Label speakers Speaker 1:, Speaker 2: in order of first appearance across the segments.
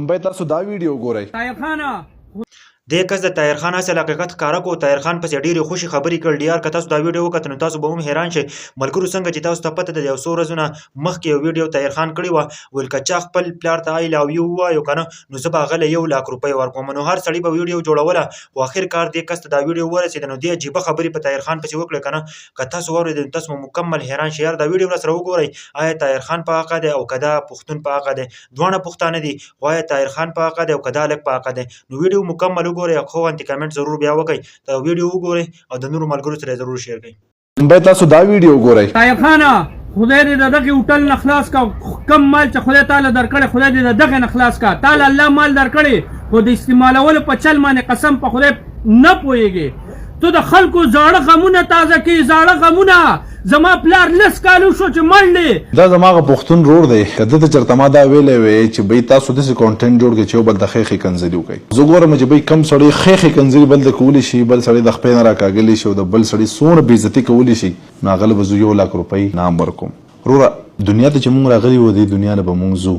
Speaker 1: لومبۍ تاسو دا ویډیو ګورئ.
Speaker 2: طاهر خانه
Speaker 3: دې کس د طاهر خان اصل حقیقت ښکاره کو. طاهر خان پسې ډېرې خوشي خبرې کړل. ډیار که تاسو دا ویډیو وکتل نو تاسو به هم حیران شئ ملګرو څنګه چې تاسو ته پته ده د یو څو ورځو نه مخکې یو ویډیو طاهر خان کړې وه ویل که چا خپل پلار ته آی لاو یو ووایو که نه نو زه به هغه له 1 لاک روپۍ ورکوم. نو هر سړي به ویډیو جوړوله خو آخر کار دې کس ته دا ویډیو ورسېده نو دې عجیبه خبرې په طاهر خان پسې وکړې که نه که تاسو واورېدل نو تاسو به مکمل حیران شئ. یار دا ویډیو راسره وګورئ آیا طاهر خان په حقه دی او که دا پښتون په حقه دی دواړه پښتانه دي خو آیا طاهر خان په حقه دی او که دا هلک په حقه دی. نو ویډیو مکمل وګورئ او خو انتي کمنټ ضرور بیا وکړئ دا ویډیو وګورئ او د نورو ملګرو سره ضرور شیر کړئ.
Speaker 1: لومبۍ تاسو دا ویډیو ګورئ.
Speaker 2: طاهر خانه خدای دې د دغه هوټل نه خلاص کا کم مال چې خدای تعالی درکړي خدای دې د دغه نه خلاص کا تعالی الله مال درکړي خو د استعمالولو په چل باندې قسم په خدای نه پوهېږي. تو د خلکو زاړه غمونه تازه کړي زاړه غمونه. زما پلار 10 کالو شو چې مړ دی.
Speaker 1: دا زما هغه پښتون رور دی که ده ته چېرته ما دا ویلی وی چې بی تاسو داسې کانټینټ جوړ کړئ چې یو بل ته ښې کنځلي وکړئ. زه ګورم چې بی کم سړی ښې کنځلي بل ته کولی شي بل سړی د خپې نه راکاږلی شي او د بل سړي څومره بېعزتي کولی شي نو هغه له به زه 1 لاک روپۍ انعام ورکوم. وروره دنیا ته چې مونږ راغلي وو دې دنیا نه به مونږ ځو.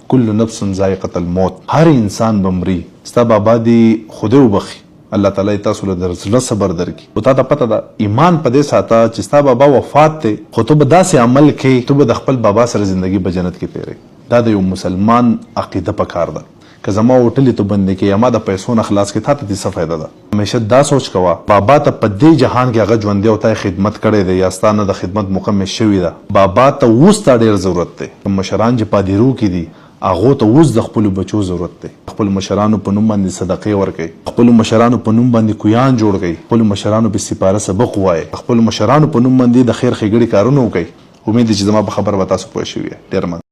Speaker 1: کل نفس ذائقة الموت. هر انسان به مري. ستا بابا دې خدای وبخي الله تعالی تاسو له زړه صبر درکړي. او تا ته پته ده ایمان په دې ساته چې ستا بابا وفات دی خو ته به داسې عمل کوې ته به د خپل بابا سره زندگی په جنت کې تېروې. دا د یو مسلمان عقیده پکار ده. که زما هوټلې ته بندې کړې یا ما د پیسو نه خلاص کړې تا ته دې څه فایده ده. همیشه دا سوچ کوه بابا ته په دې جهان کې هغه ژوندی او تا یې خدمت کړی دی یا ستا نه د خدمت موقع مې شوې ده. بابا ته اوس تا ډېر ضرورت دی. مشران چې پادیرو کې دي هغو ته اوس د خپلو بچو ضرورت دی. خپلو مشرانو په نوم باندې صدقې ورکوئ. خپلو مشرانو په نوم باندې کویان جوړ کړئ. خپلو مشرانو په سپاره سبق ووایئ. خپلو مشرانو په نوم باندې د خیر ښېګړې کارونه وکړئ. امید دی چې زما په خبره به تاسو پوه شوي یې. ډېر مننه.